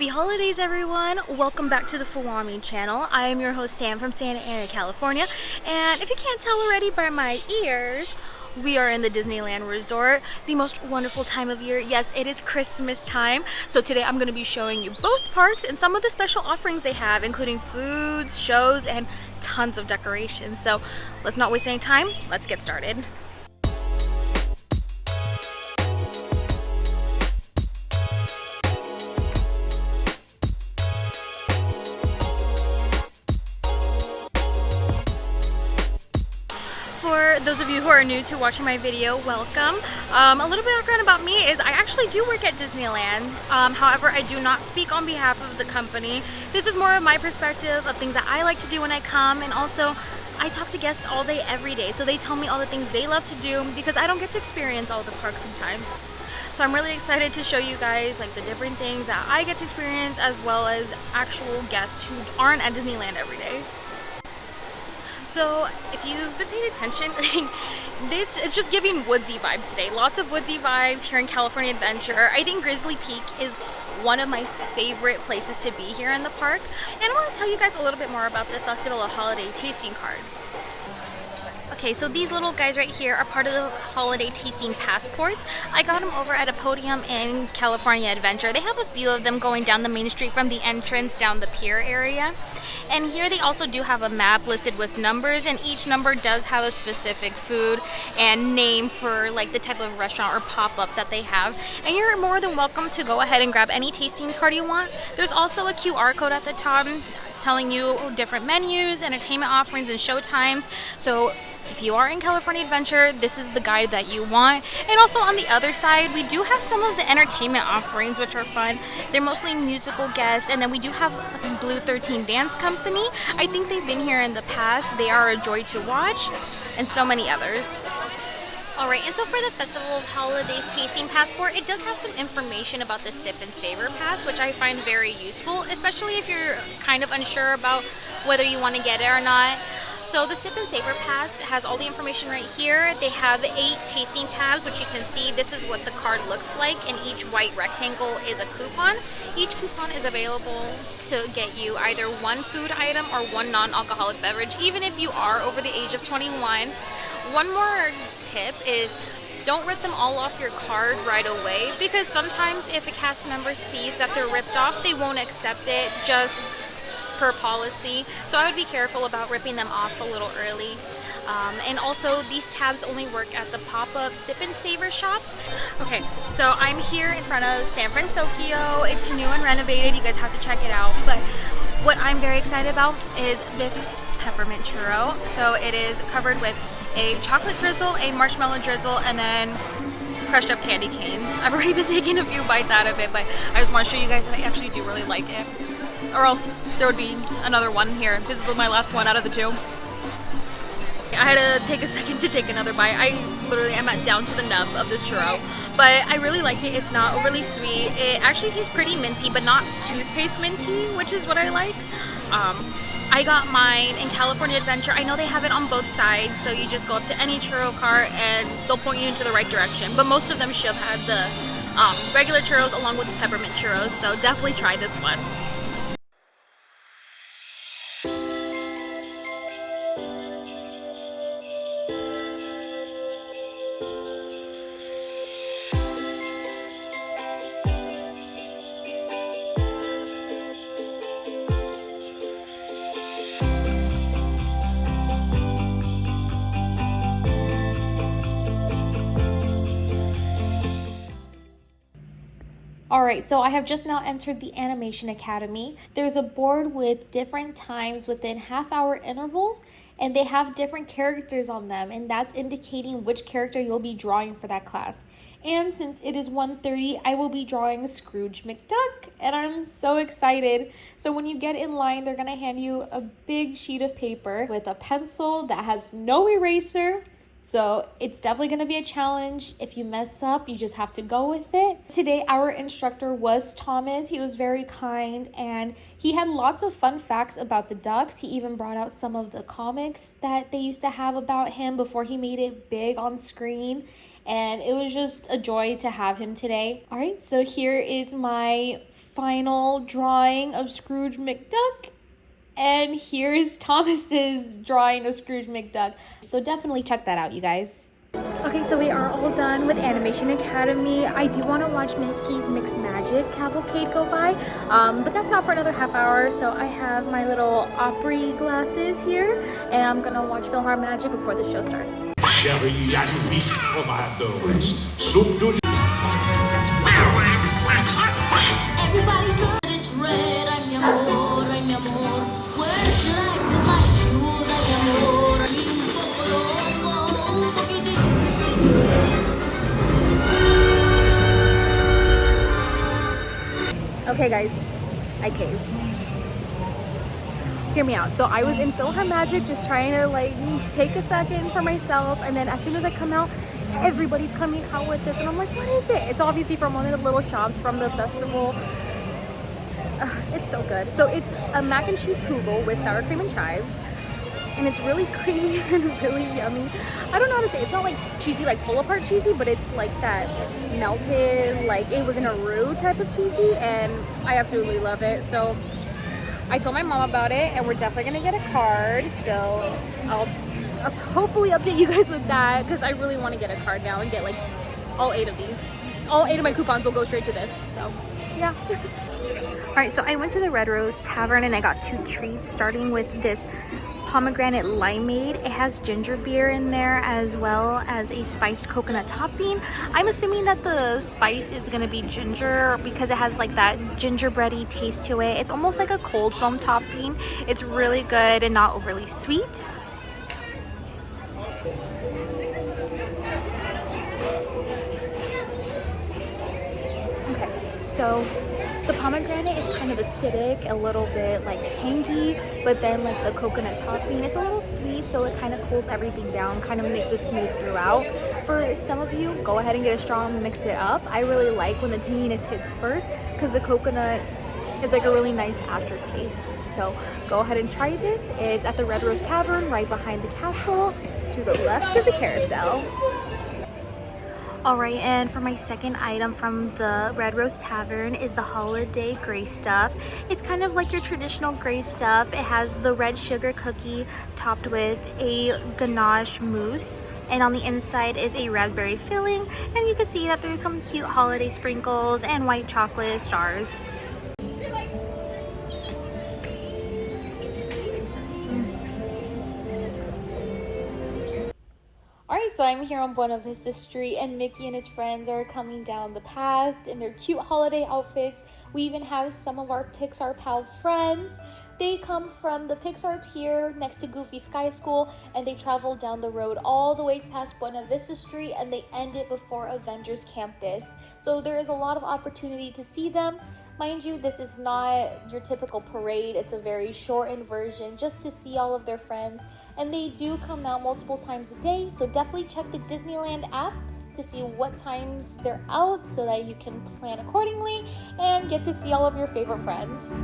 Happy holidays, everyone! Welcome back to the FUAME channel. I am your host, Sam, from Santa Ana, California. And if you can't tell already by my ears, we are in the Disneyland resort, the most wonderful time of year. Yes, it is Christmas time. So today I'm going to be showing you both parks and some of the special offerings they have, including foods, shows, and tons of decorations. So let's not waste any time. Let's get started. For those of you who are new to watching my video, welcome. A little bit of background about me is I actually do work at Disneyland. However, I do not speak on behalf of the company. This is more of my perspective of things that I like to do when I come, and also I talk to guests all day, every day. So they tell me all the things they love to do because I don't get to experience all the parks sometimes. So I'm really excited to show you guys like the different things that I get to experience, as well as actual guests who aren't at Disneyland every day. So if you've been paying attention, it's just giving woodsy vibes today. Lots of woodsy vibes here in California Adventure. I think Grizzly Peak is one of my favorite places to be here in the park. And I want to tell you guys a little bit more about the Festival of Holiday tasting cards. Okay, so these little guys right here are part of the holiday tasting passports. I got them over at a podium in California Adventure. They have a few of them going down the main street from the entrance down the pier area. And here they also do have a map listed with numbers, and each number does have a specific food and name for like the type of restaurant or pop-up that they have. And you're more than welcome to go ahead and grab any tasting card you want. There's also a QR code at the top telling you different menus, entertainment offerings, and show times. So if you are in California Adventure, this is the guide that you want. And also on the other side, we do have some of the entertainment offerings, which are fun. They're mostly musical guests, and then we do have Blue 13 Dance Company. I think they've been here in the past. They are a joy to watch, and so many others. Alright, and so for the Festival of Holidays Tasting Passport, it does have some information about the Sip and Savor Pass, which I find very useful, especially if you're kind of unsure about whether you want to get it or not. So the Sip and Savor Pass has all the information right here. They have 8 tasting tabs, which you can see. This is what the card looks like, and each white rectangle is a coupon. Each coupon is available to get you either one food item or one non-alcoholic beverage, even if you are over the age of 21. One more tip is don't rip them all off your card right away, because sometimes if a cast member sees that they're ripped off, they won't accept it just per policy. So I would be careful about ripping them off a little early. And also these tabs only work at the pop-up Sip and Savor shops. Okay, so I'm here in front of San Francisco. It's new and renovated. You guys have to check it out. But what I'm very excited about is this peppermint churro. So it is covered with a chocolate drizzle, a marshmallow drizzle, and then crushed up candy canes. I've already been taking a few bites out of it, but I just want to show you guys that I actually do really like it. Or else there would be another one here. This is my last one out of the 2. I had to take a second to take another bite. I literally am down to the nub of this churro. But I really like it. It's not overly sweet. It actually tastes pretty minty, but not toothpaste minty, which is what I like. I got mine in California Adventure. I know they have it on both sides, so you just go up to any churro cart and they'll point you into the right direction. But most of them should have the regular churros along with the peppermint churros, so definitely try this one. Alright, so I have just now entered the Animation Academy. There's a board with different times within half-hour intervals, and they have different characters on them, and that's indicating which character you'll be drawing for that class. And since it is 1:30, I will be drawing Scrooge McDuck, and I'm so excited. So when you get in line, they're going to hand you a big sheet of paper with a pencil that has no eraser. So it's definitely going to be a challenge. If you mess up, you just have to go with it. Today, our instructor was Thomas. He was very kind, and he had lots of fun facts about the ducks. He even brought out some of the comics that they used to have about him before he made it big on screen. And it was just a joy to have him today. All right, so here is my final drawing of Scrooge McDuck. And here's Thomas's drawing of Scrooge McDuck. So definitely check that out, you guys. Okay, so we are all done with Animation Academy. I do want to watch Mickey's Mixed Magic Cavalcade go by, but that's not for another half hour. So I have my little Opry glasses here, and I'm gonna watch Philhar Magic before the show starts. Everybody knows it's red, I'm your amor, I'm your amor. Where should I put my shoes, I'm your amor? I'm un poco loco, un poquitito. Okay guys, I caved. Hear me out. So I was in Philhar Magic just trying to like take a second for myself, and then as soon as I come out, everybody's coming out with this and I'm like, what is it? It's obviously from one of the little shops from the festival. It's so good. So it's a mac and cheese kugel with sour cream and chives, and it's really creamy and really yummy. I don't know how to say it. It's not like cheesy, like pull apart cheesy, but it's like that melted, like it was in a roux type of cheesy, and I absolutely love it. So I told my mom about it, and we're definitely gonna get a card. So I'll hopefully update you guys with that, because I really want to get a card now and get like all 8 of these. All 8 of my coupons will go straight to this. So yeah. Alright, so I went to the Red Rose Tavern and I got 2 treats, starting with this pomegranate limeade. It has ginger beer in there as well as a spiced coconut topping. I'm assuming that the spice is going to be ginger because it has like that gingerbready taste to it. It's almost like a cold foam topping. It's really good and not overly sweet. Okay, so the pomegranate is kind of acidic, a little bit like tangy, but then like the coconut topping, it's a little sweet, so it kind of cools everything down, kind of makes it smooth throughout. For some of you, go ahead and get a straw and mix it up. I really like when the tanginess hits first because the coconut is like a really nice aftertaste. So go ahead and try this. It's at the Red Rose Tavern right behind the castle to the left of the carousel. Alright, and for my second item from the Red Rose Tavern is the Holiday Gray Stuff. It's kind of like your traditional gray stuff. It has the red sugar cookie topped with a ganache mousse, and on the inside is a raspberry filling, and you can see that there's some cute holiday sprinkles and white chocolate stars. Alright, so I'm here on Buena Vista Street, and Mickey and his friends are coming down the path in their cute holiday outfits. We even have some of our Pixar Pal friends. They come from the Pixar Pier next to Goofy Sky School, and they travel down the road all the way past Buena Vista Street, and they end it before Avengers Campus. So there is a lot of opportunity to see them. Mind you, this is not your typical parade. It's a very shortened version just to see all of their friends. And they do come out multiple times a day, so definitely check the Disneyland app to see what times they're out so that you can plan accordingly and get to see all of your favorite friends.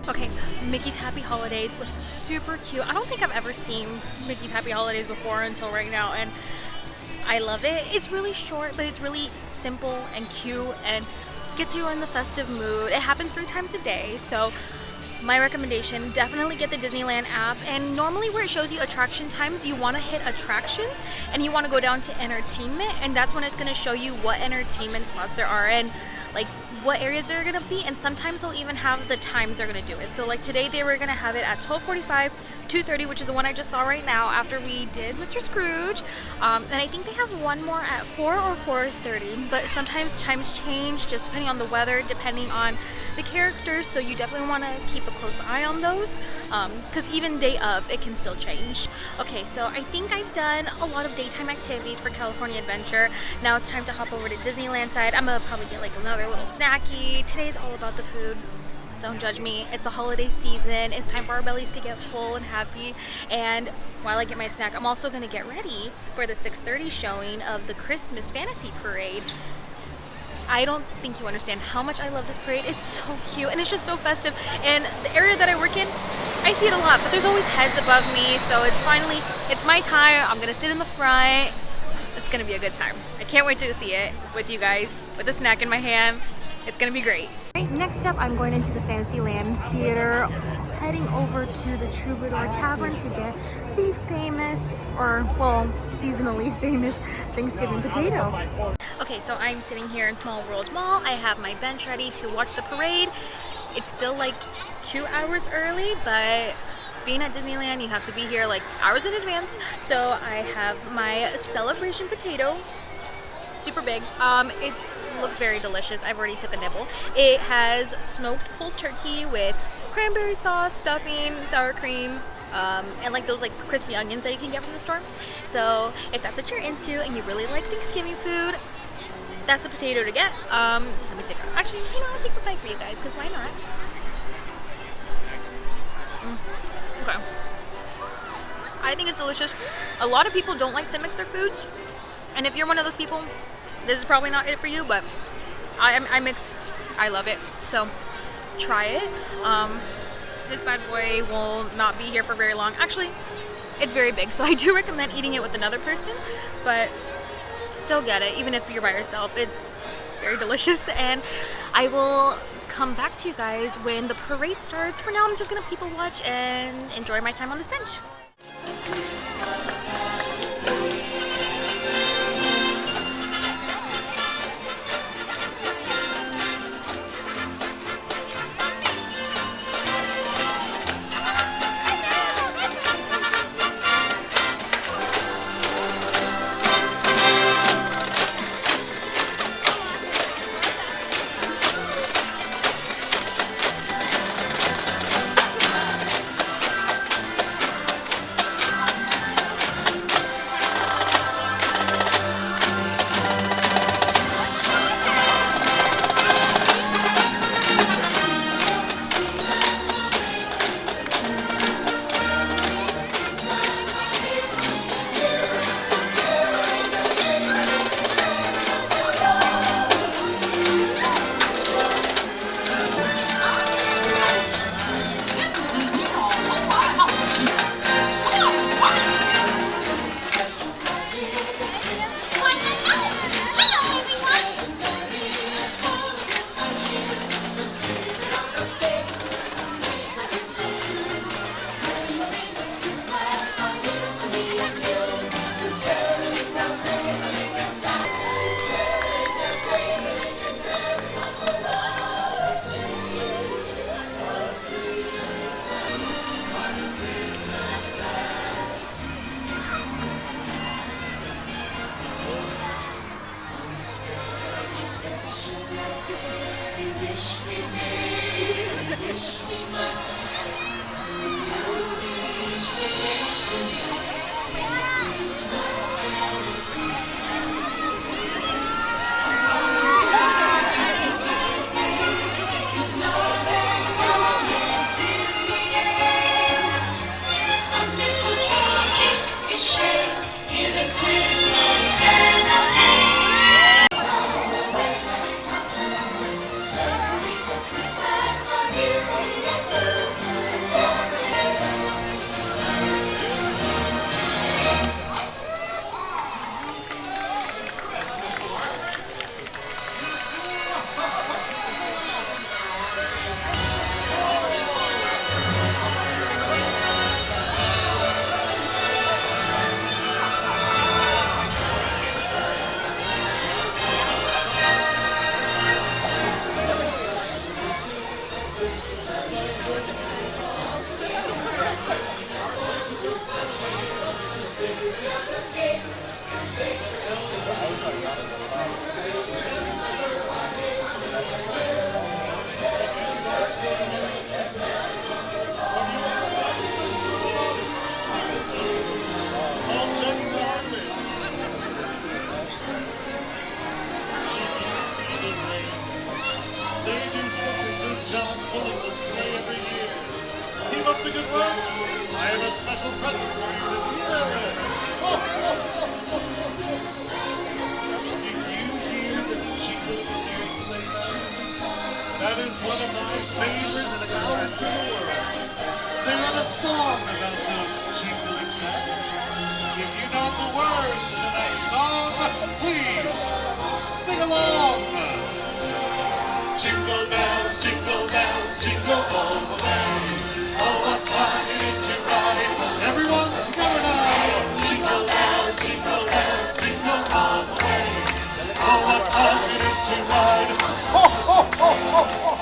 Okay, Mickey's Happy Holidays was super cute. I don't think I've ever seen Mickey's Happy Holidays before until right now, and I love it. It's really short, but it's really simple and cute and gets you in the festive mood. It happens 3 times a day, so my recommendation, definitely get the Disneyland app. And normally where it shows you attraction times, you want to hit attractions and you want to go down to entertainment, and that's when it's going to show you what entertainment spots there are and like what areas they're gonna be, and sometimes they'll even have the times they're gonna do it. So like today they were gonna have it at 12:45, 2:30, which is the one I just saw right now after we did Mr. Scrooge, and I think they have one more at 4 or 4:30, but sometimes times change just depending on the weather, depending on the characters, so you definitely want to keep a close eye on those, because even day of it can still change. Okay, so I think I've done a lot of daytime activities for California Adventure. Now it's time to hop over to Disneyland side. I'm gonna probably get like another little snacky. Today's all about the food. Don't judge me. It's the holiday season. It's time for our bellies to get full and happy. And while I get my snack, I'm also gonna get ready for the 6:30 showing of the Christmas Fantasy Parade. I don't think you understand how much I love this parade. It's so cute and it's just so festive. And the area that I work in, I see it a lot, but there's always heads above me. So it's my time. I'm gonna sit in the front. It's gonna be a good time. I can't wait to see it with you guys, with a snack in my hand. It's gonna be great. Right, next up, I'm going into the Fantasyland Theater, heading over to the Troubadour Tavern to get the famous, or well, seasonally famous Thanksgiving potato. Okay, so I'm sitting here in Small World Mall. I have my bench ready to watch the parade. It's still like 2 hours early, but being at Disneyland, you have to be here like hours in advance. So I have my celebration potato, super big. It looks very delicious. I've already took a nibble. It has smoked pulled turkey with cranberry sauce, stuffing, sour cream, and like those like crispy onions that you can get from the store. So if that's what you're into and you really like Thanksgiving food, that's a potato to get. Let me take it. Actually, you know, I'll take the bite for you guys, because why not? Okay. I think it's delicious. A lot of people don't like to mix their foods, and if you're one of those people, this is probably not it for you, but I mix. I love it. So try it. This bad boy will not be here for very long. Actually, it's very big, so I do recommend eating it with another person, but still get it, even if you're by yourself. It's very delicious, and I will come back to you guys when the parade starts. For now, I'm just gonna people watch and enjoy my time on this bench. up the good work. I have a special present for you this year. Did you hear the jingle of your sleigh shoes? That is one of my favorite sounds in the world. They wrote a song about those jingling bells. If you know the words to that song, please sing along. Jingle bells, jingle all the way. Oh, what fun it is to ride. Everyone together now. Jingle bells, jingle all the way. Oh, what fun it is to ride. Ho, ho, ho, ho, ho.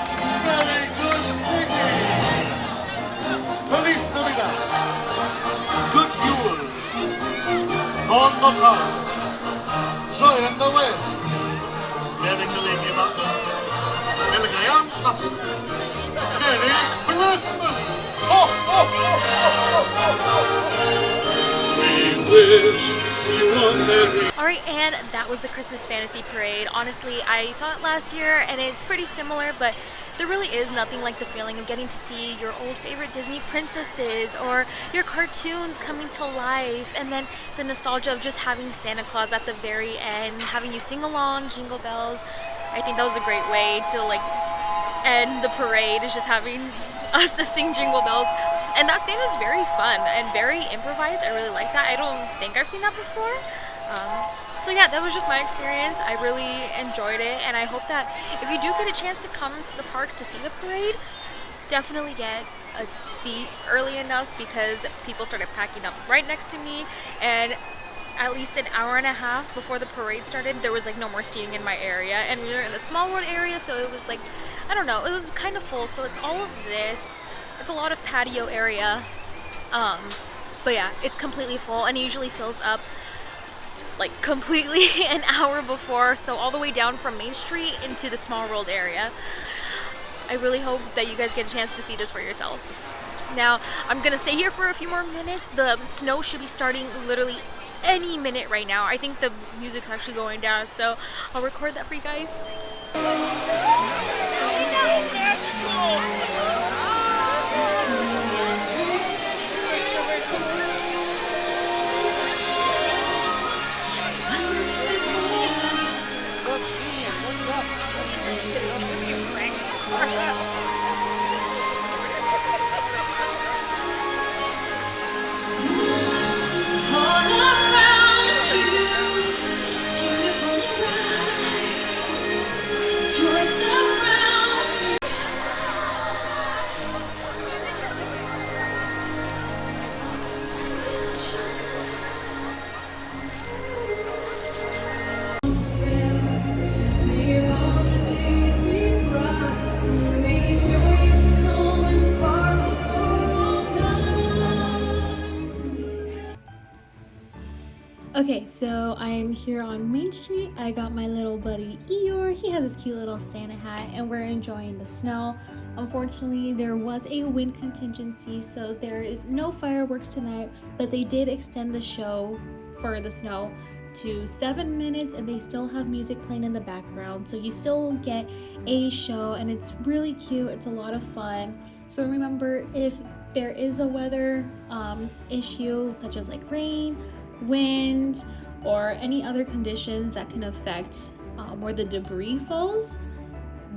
Very good singing. Feliz Navidad. Good Yule. Bon Natal. Joyeux Noël. Merry Christmas. Merry Christmas! Ho, ho, ho, ho, ho, ho. We wish you a merry... Alright, and that was the Christmas Fantasy Parade. Honestly, I saw it last year and it's pretty similar, but there really is nothing like the feeling of getting to see your old favorite Disney princesses or your cartoons coming to life, and then the nostalgia of just having Santa Claus at the very end, having you sing along Jingle Bells. I think that was a great way to like end the parade, is just having us to sing Jingle Bells. And that scene is very fun and very improvised. I really like that. I don't think I've seen that before. So yeah, that was just my experience. I really enjoyed it, and I hope that if you do get a chance to come to the parks to see the parade, definitely get a seat early enough, because people started packing up right next to me, and at least an hour and a half before the parade started, there was like no more seating in my area, and we were in the small world area, so it was like, I don't know, it was kind of full. So it's all of this, it's a lot of patio area, but yeah, it's completely full, and it usually fills up like completely an hour before, so all the way down from Main Street into the small world area. I really hope that you guys get a chance to see this for yourself. Now, I'm gonna stay here for a few more minutes. The snow should be starting literally any minute right now. I think the music's actually going down, so I'll record that for you guys. Okay, so I'm here on Main Street. I got my little buddy Eeyore. He has his cute little Santa hat, and we're enjoying the snow. Unfortunately, there was a wind contingency, so there is no fireworks tonight, but they did extend the show for the snow to 7 minutes, and they still have music playing in the background, so you still get a show, and it's really cute. It's a lot of fun. So remember, if there is a weather issue, such as like rain, wind, or any other conditions that can affect where the debris falls,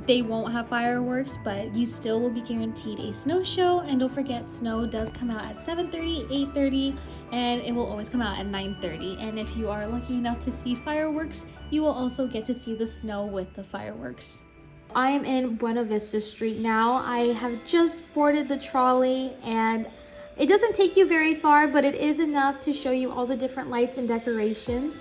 they won't have fireworks, but you still will be guaranteed a snow show. And don't forget, snow does come out at 7:30, 8:30, and it will always come out at 9:30. And if you are lucky enough to see fireworks, you will also get to see the snow with the fireworks. I am in Buena Vista Street now. I have just boarded the trolley, and it doesn't take you very far, but it is enough to show you all the different lights and decorations.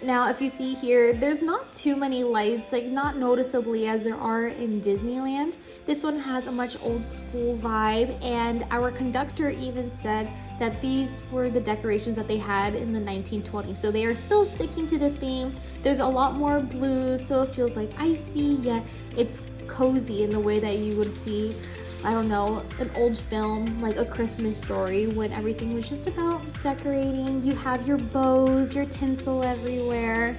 Now, if you see here, there's not too many lights, like not noticeably as there are in Disneyland. This one has a much old school vibe, and our conductor even said that these were the decorations that they had in the 1920s. So they are still sticking to the theme. There's a lot more blues, so it feels like icy, yet it's cozy in the way that you would see, I don't know, an old film like A Christmas Story, when everything was just about decorating. You have your bows, your tinsel everywhere.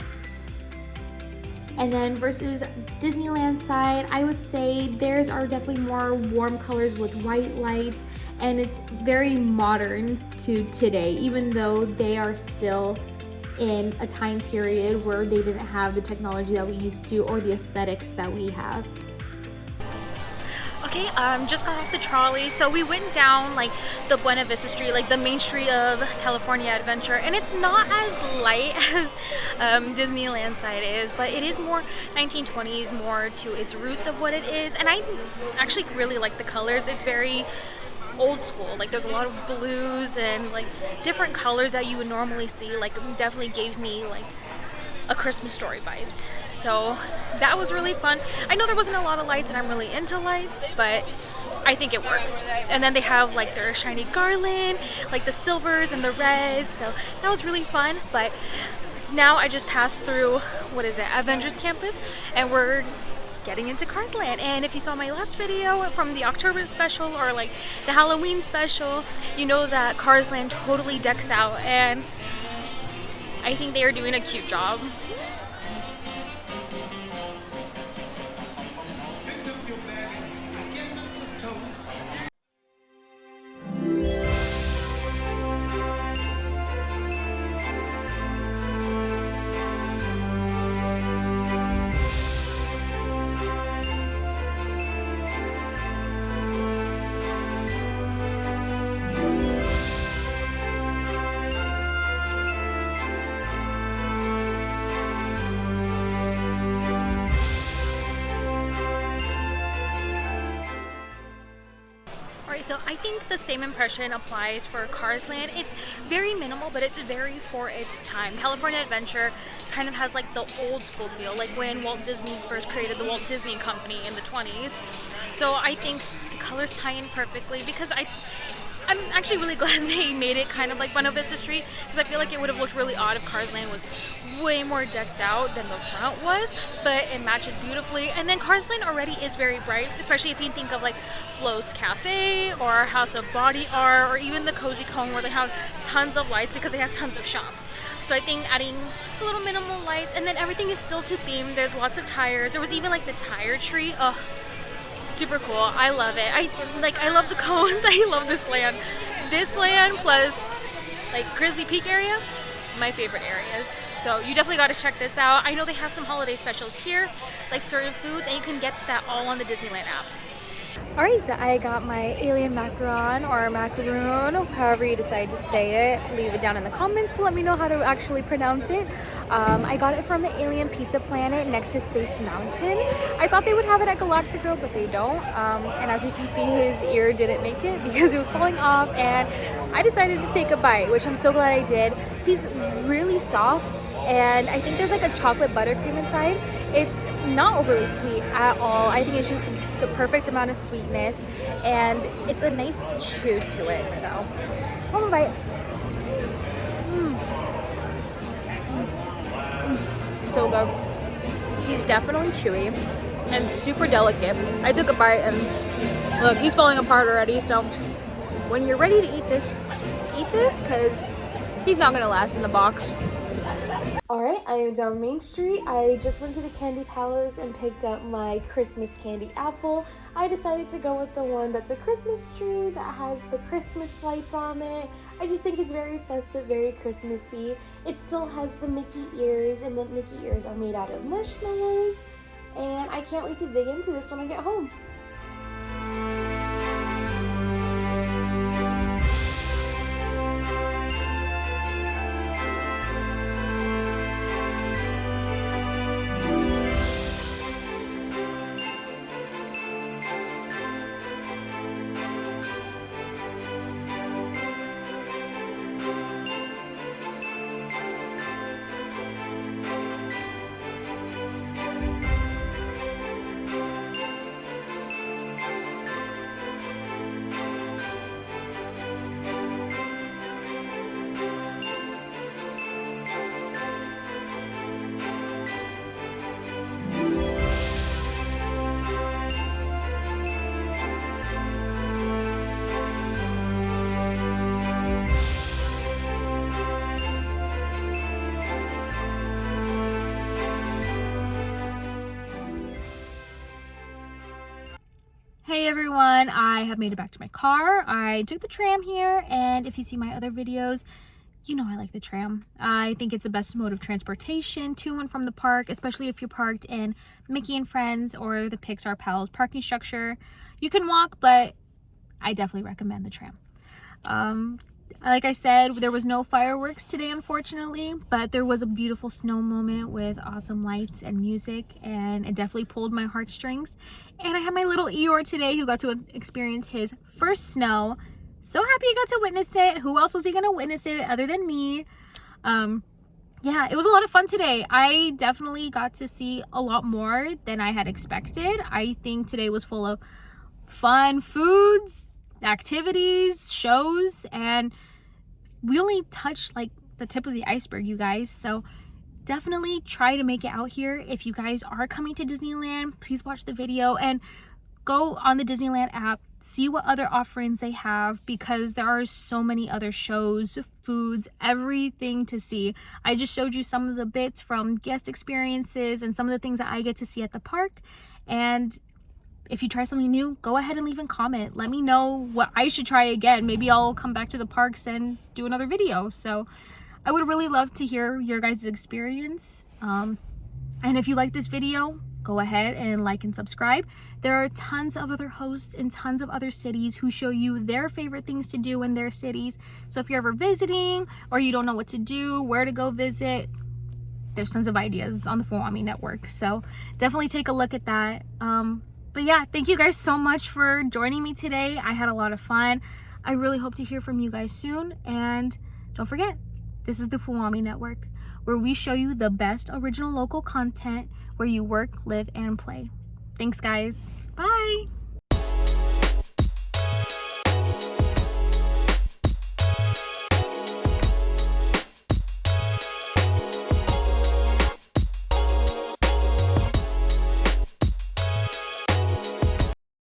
And then versus Disneyland side, I would say theirs are definitely more warm colors with white lights and it's very modern to today, even though they are still in a time period where they didn't have the technology that we used to or the aesthetics that we have. Okay, just got off the trolley, so we went down like the Buena Vista Street, like the main street of California Adventure, and it's not as light as Disneyland side is, but it is more 1920s, more to its roots of what it is, and I actually really like the colors. It's very old school, like there's a lot of blues and like different colors that you would normally see, like definitely gave me like a Christmas Story vibes. So that was really fun. I know there wasn't a lot of lights and I'm really into lights, but I think it works. And then they have like their shiny garland, like the silvers and the reds, so that was really fun. But now I just passed through, what is it, Avengers Campus, and we're getting into Cars Land. And if you saw my last video from the October special or like the Halloween special, you know that Cars Land totally decks out, and I think they are doing a cute job. So I think the same impression applies for Cars Land. It's very minimal, but it's very for its time. California Adventure kind of has like the old school feel, like when Walt Disney first created the Walt Disney Company in the 20s. So I think the colors tie in perfectly, because I'm actually really glad they made it kind of like Buena Vista Street, because I feel like it would have looked really odd if Cars Land was way more decked out than the front was, but it matches beautifully. And then Cars Land already is very bright, especially if you think of like Flo's Cafe or House of Body Art or even the Cozy Cone, where they have tons of lights because they have tons of shops. So I think adding a little minimal lights, and then everything is still to theme. There's lots of tires. There was even like the tire tree. Oh, super cool. I love it. I love the cones. I love this land. This land plus like Grizzly Peak area, my favorite areas. So you definitely got to check this out. I know they have some holiday specials here, like certain foods, and you can get that all on the Disneyland app. Alright, so I got my alien macaron or macaroon, however you decide to say it. Leave it down in the comments to let me know how to actually pronounce it. I got it from the Alien Pizza Planet next to Space Mountain. I thought they would have it at Galactic Grill, but they don't. And as you can see, his ear didn't make it because it was falling off, and I decided to take a bite, which I'm so glad I did. He's really soft, and I think there's like a chocolate buttercream inside. It's not overly sweet at all. I think it's just the perfect amount of sweetness, and it's a nice chew to it. So, one bite. So good. He's definitely chewy and super delicate. I took a bite and look, he's falling apart already. So when you're ready to eat this because he's not gonna last in the box. Alright, I am down Main Street. I just went to the Candy Palace and picked up my Christmas candy apple. I decided to go with the one that's a Christmas tree that has the Christmas lights on it. I just think it's very festive, very Christmassy. It still has the Mickey ears, and the Mickey ears are made out of marshmallows. And I can't wait to dig into this when I get home. Hey everyone, I have made it back to my car. I took the tram here, and if you see my other videos, you know I like the tram. I think it's the best mode of transportation to and from the park, especially if you're parked in Mickey and Friends or the Pixar Pals parking structure. You can walk, but I definitely recommend the tram. Like I said, there was no fireworks today, unfortunately, but there was a beautiful snow moment with awesome lights and music, and it definitely pulled my heartstrings. And I had my little Eeyore today who got to experience his first snow. So happy he got to witness it. Who else was he gonna witness it other than me? Yeah, it was a lot of fun today. I definitely got to see a lot more than I had expected. I think today was full of fun foods, activities, shows, and we only touched like the tip of the iceberg, you guys. So definitely try to make it out here. If you guys are coming to Disneyland, please watch the video and go on the Disneyland app, see what other offerings they have, because there are so many other shows, foods, everything to see. I just showed you some of the bits from guest experiences and some of the things that I get to see at the park. And if you try something new, go ahead and leave a comment. Let me know what I should try again. Maybe I'll come back to the parks and do another video. So I would really love to hear your guys' experience. And if you like this video, go ahead and like and subscribe. There are tons of other hosts in tons of other cities who show you their favorite things to do in their cities. So if you're ever visiting or you don't know what to do, where to go visit, there's tons of ideas on the FUAME network. So definitely take a look at that. But yeah, thank you guys so much for joining me today. I had a lot of fun. I really hope to hear from you guys soon. And don't forget, this is the FUAME network, where we show you the best original local content where you work, live, and play. Thanks, guys. Bye.